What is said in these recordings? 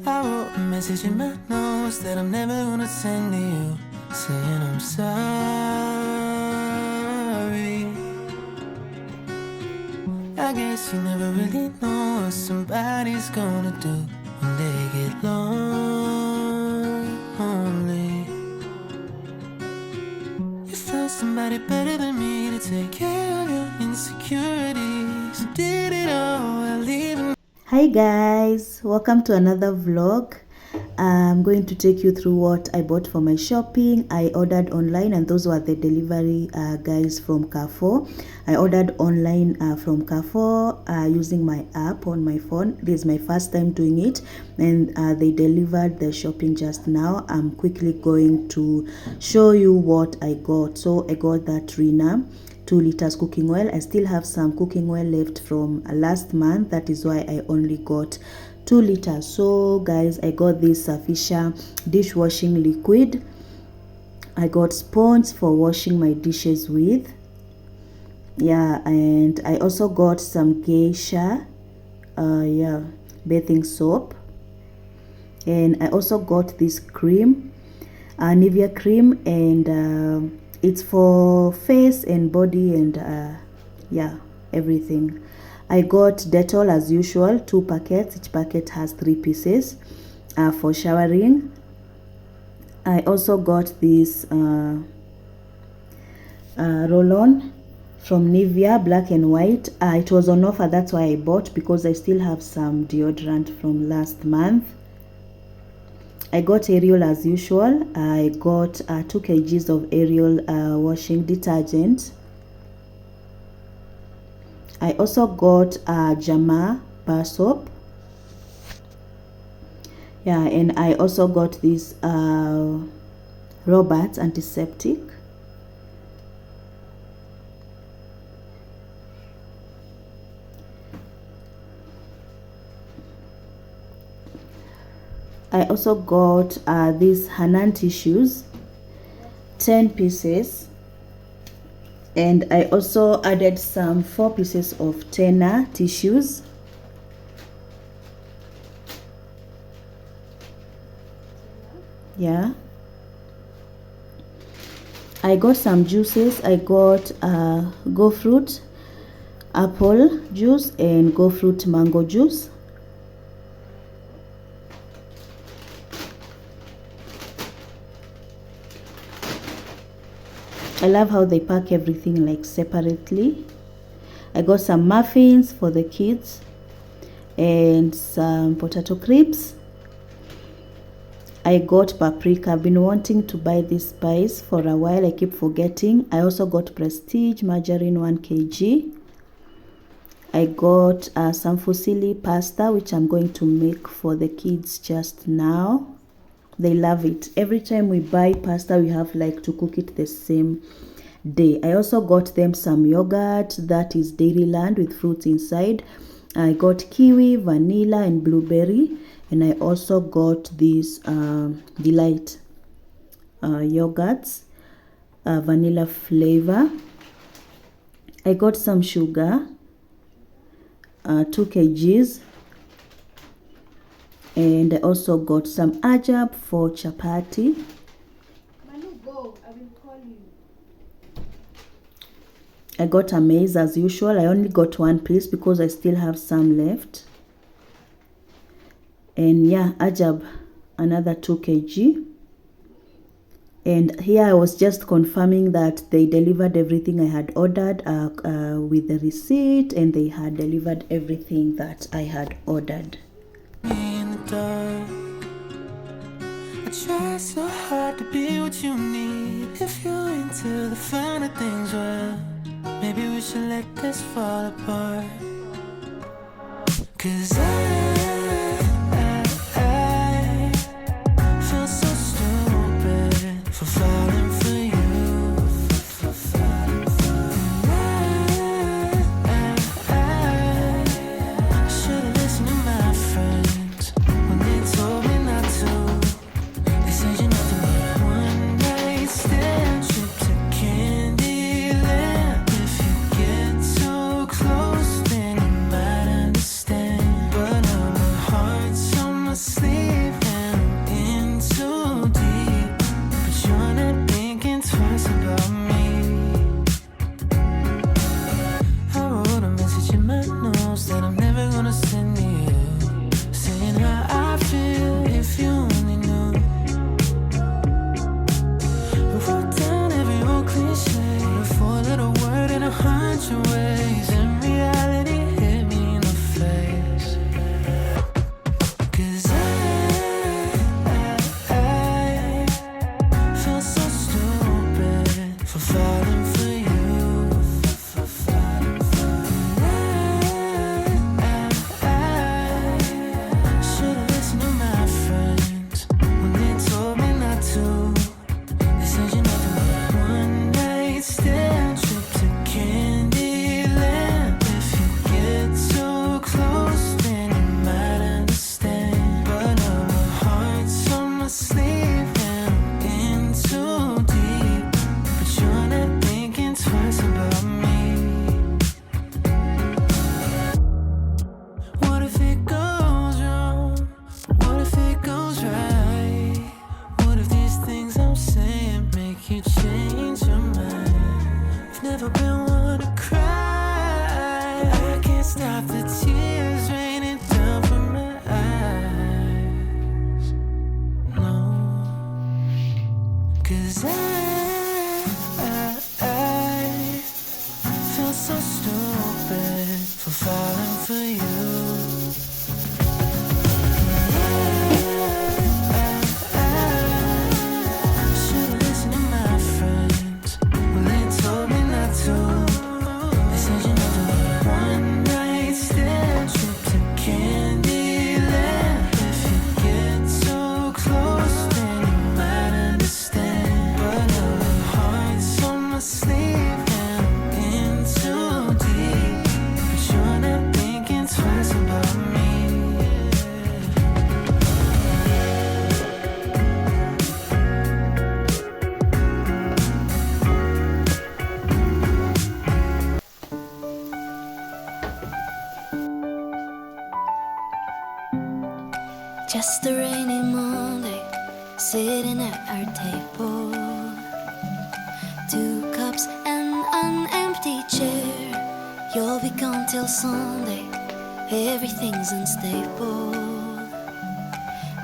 I wrote a message in my notes that I'm never gonna send to you, saying I'm sorry. I guess you never really know what somebody's gonna do when they get lonely. You found somebody better than me to take care of your insecurities. You did it all while leaving. Hi guys, welcome to another vlog. I'm going to take you through what I bought for my shopping. I ordered online, and those were the delivery guys from Carrefour. I ordered online from Carrefour using my app on my phone. This is my first time doing it, and they delivered the shopping just now. I'm quickly going to show you what I got. So I got that Rina 2 liters cooking oil. I still have some cooking oil left from last month. That is why I only got 2 liters. So guys, I got this Fisher dishwashing liquid. I got sponge for washing my dishes with. Yeah, and I also got some Geisha bathing soap. And I also got this cream, Nivea cream, and it's for face and body and everything. I got Dettol as usual, 2 packets. Each packet has 3 pieces for showering. I also got this roll-on from Nivea, black and white. It was on offer, that's why I bought, because I still have some deodorant from last month. I got Ariel as usual. I got 2 kgs of Ariel washing detergent. I also got Jama bar soap. Yeah, and I also got this Roberts antiseptic. I also got these Hanan tissues, 10 pieces, and I also added some 4 pieces of Tena tissues. Yeah, I got some juices. I got Go Fruit apple juice and Go Fruit mango juice. I love how they pack everything like separately. I got some muffins for the kids and some potato crisps. I got paprika. I've been wanting to buy this spice for a while. I keep forgetting. I also got Prestige margarine 1 kg. I got some fusilli pasta, which I'm going to make for the kids just now. They love it. Every time we buy pasta, we have like to cook it the same day. I also got them some yogurt, that is Dairyland with fruits inside. I got kiwi, vanilla, and blueberry. And I also got these Delight yogurts, vanilla flavor. I got some sugar, 2 kgs. And I also got some ajab for chapati. Manu, go. I will call you. I got a maize as usual. I only got 1 piece because I still have some left. And yeah, ajab, another 2 kg. And here I was just confirming that they delivered everything I had ordered with the receipt, and they had delivered everything that I had ordered. In the dark, I try so hard to be what you need. If you're into the finer things, well, maybe we should let this fall apart. 'Cause I feel so stupid for falling for you. I should've listened to my friends when they told me not to. They said you're nothing but a one-night stand, trip to Candyland. If you get too close, then you might understand. But no, Just a rainy Monday, sitting at our table. 2 cups and an empty chair. You'll be gone till Sunday, everything's unstable.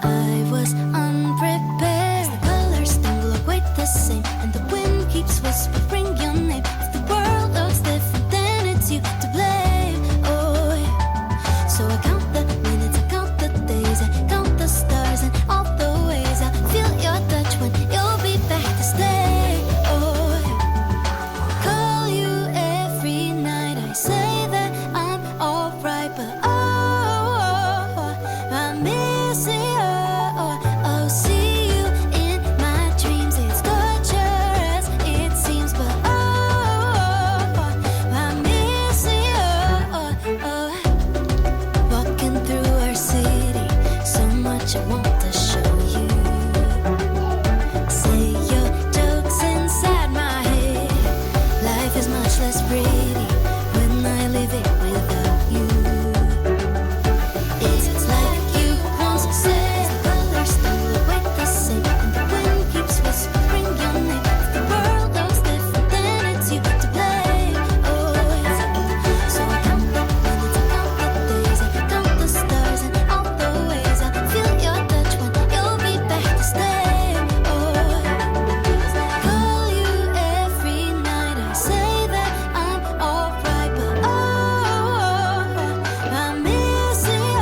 I was unprepared. The colors don't look quite the same, and the wind keeps whispering your name. If the world looks different, then it's you to blame. Oh yeah. So I count the minutes, I count the days, I count the stars and all the ways I feel your touch when you'll be back to stay. Oh yeah. Call you every night, I say that I'm alright, but I miss you. Oh, see you in my dreams. It's torture as it seems, but I miss you. Walking through our city, so much I want to show you. Say your jokes inside my head. Life is much less pretty when I live it without you. It's like you once said, the colors don't look quite the same, and the wind keeps whispering your name. If the world looks different, then it's you to blame. Oh yeah. So I count the minutes, I count the days, I count the stars and all the ways I feel your touch when you'll be back to stay. Oh yeah. Call you every night, I say that I'm alright, but I miss you.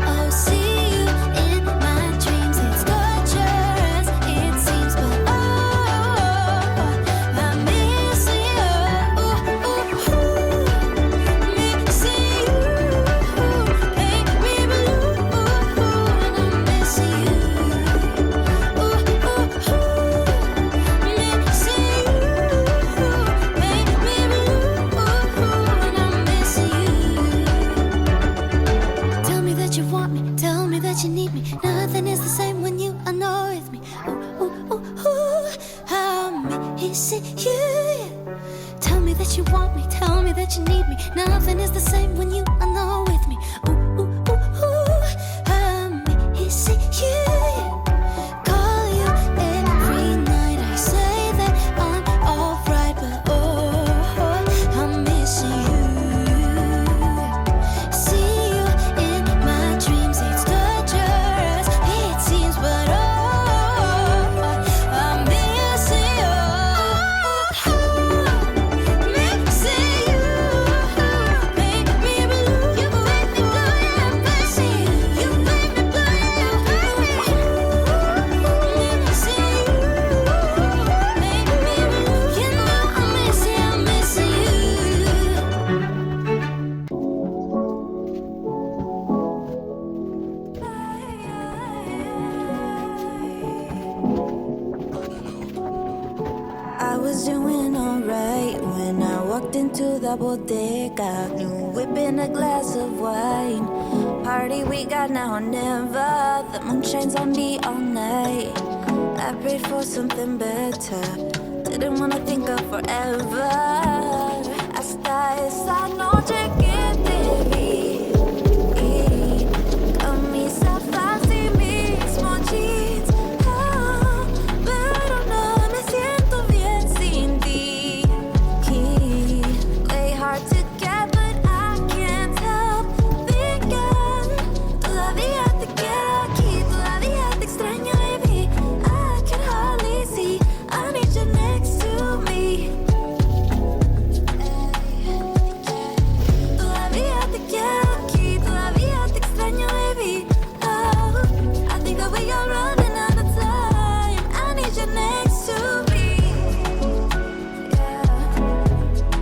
Oh, see you in my dreams. It's torture as it seems, but I miss you. Miss you. Make me blue, and I miss you. Miss you. Make me blue, and I miss you. Tell me that you want me, tell me that you need me. Nothing is the same when you are not with me. Ooh, ooh, ooh, ooh, I'm missing you. Tell me that you want me, tell me that you need me. Nothing is the same when you are not with me. Ooh, ooh, ooh, ooh, I'm missing you. Call you every night, I say that I'm alright, but I'm missing you. See you in my dreams, it's torture as it seems, but I'm missing you. Missing you. Make me blue. You make me blue, yeah, I'm missing you. You make me blue, yeah, I'm missing you. Make me blue. You know I'm missing you. I was doing alright when I walked into the bodega. New whip and a glass of wine. Party we got now or never. The moon shines on me all night. I prayed for something better. Didn't wanna think of forever. Hasta esa noche que te vi. Camisa fácil, mismo jeans. Ah, pero no me siento bien sin ti. Play hard to get, but I can't help thinking. Todavía te quiero aquí, todavía te extraño, baby. I can hardly see. I need you next to me. Todavía te quiero aquí, todavía te extraño, baby. Oh, I think that we are running out of time. I need you next to me. Yeah,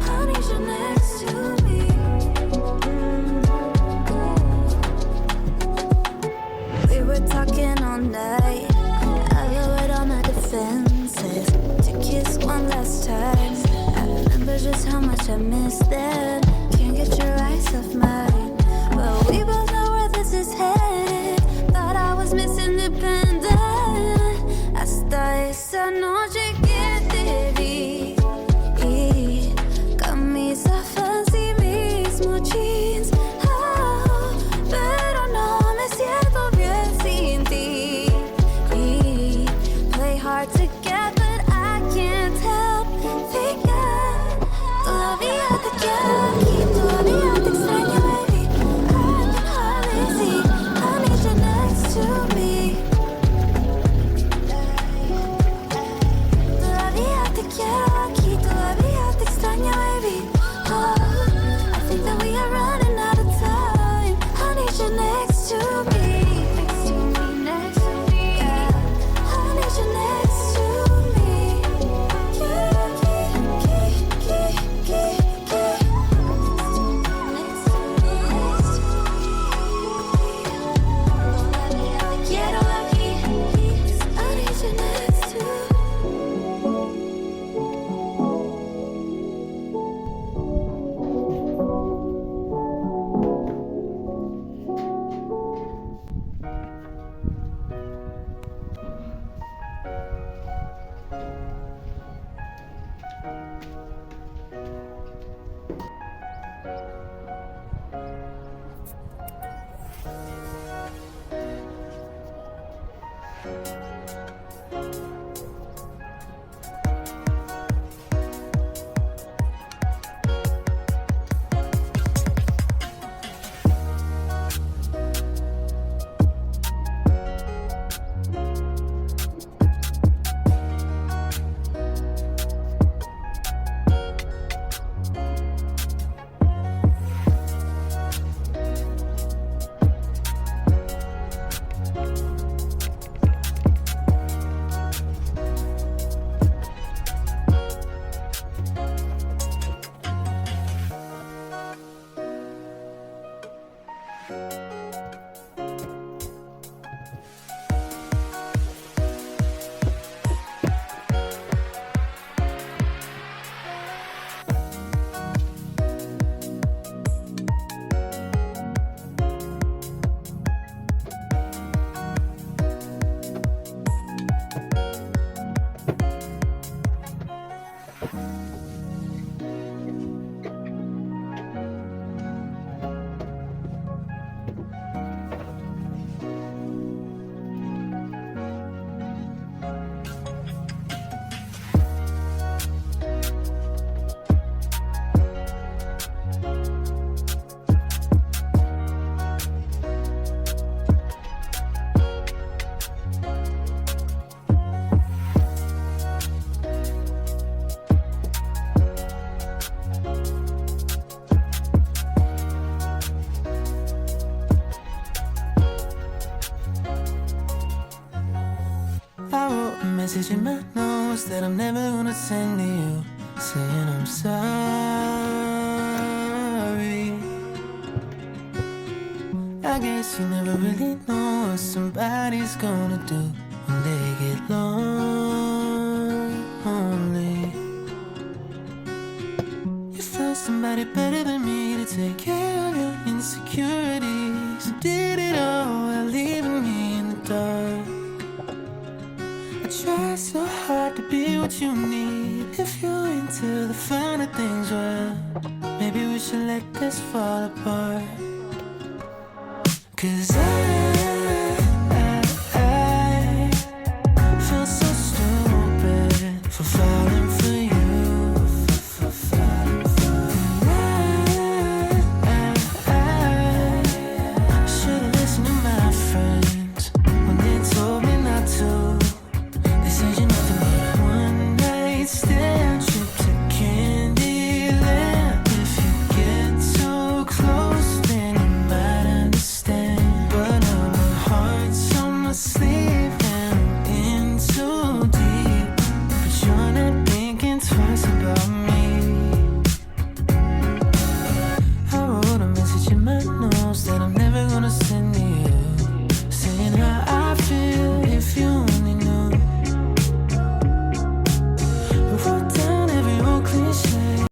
I need you next to me. We were talking all night. I lowered all my defenses to kiss one last time. I remember just how much I missed them. Can't get your eyes off mine. But we both know where this is headed. Thought I was Miss Independent. Hasta esa noche que te vi. Camisa fancy, mismo jeans. Ah, pero no me siento bien. to me. Todavía te quiero aquí, todavía te extraño, baby. Oh, I think that we are running out of time. I need you next to me. Next to me, next to me, yeah. I need you next to me. Yeah, next to me, next to me. Te quiero aquí, I need you next to me. I wrote a message in my notes that I'm never gonna send to you, saying I'm sorry. I guess you never really know what somebody's gonna do when they get lonely. You found somebody better than me to take care of your insecurities. You did it all while leaving me in the dark. I try so hard to be what you need. If you're into the finer things, well, maybe we should let this fall apart. 'Cause I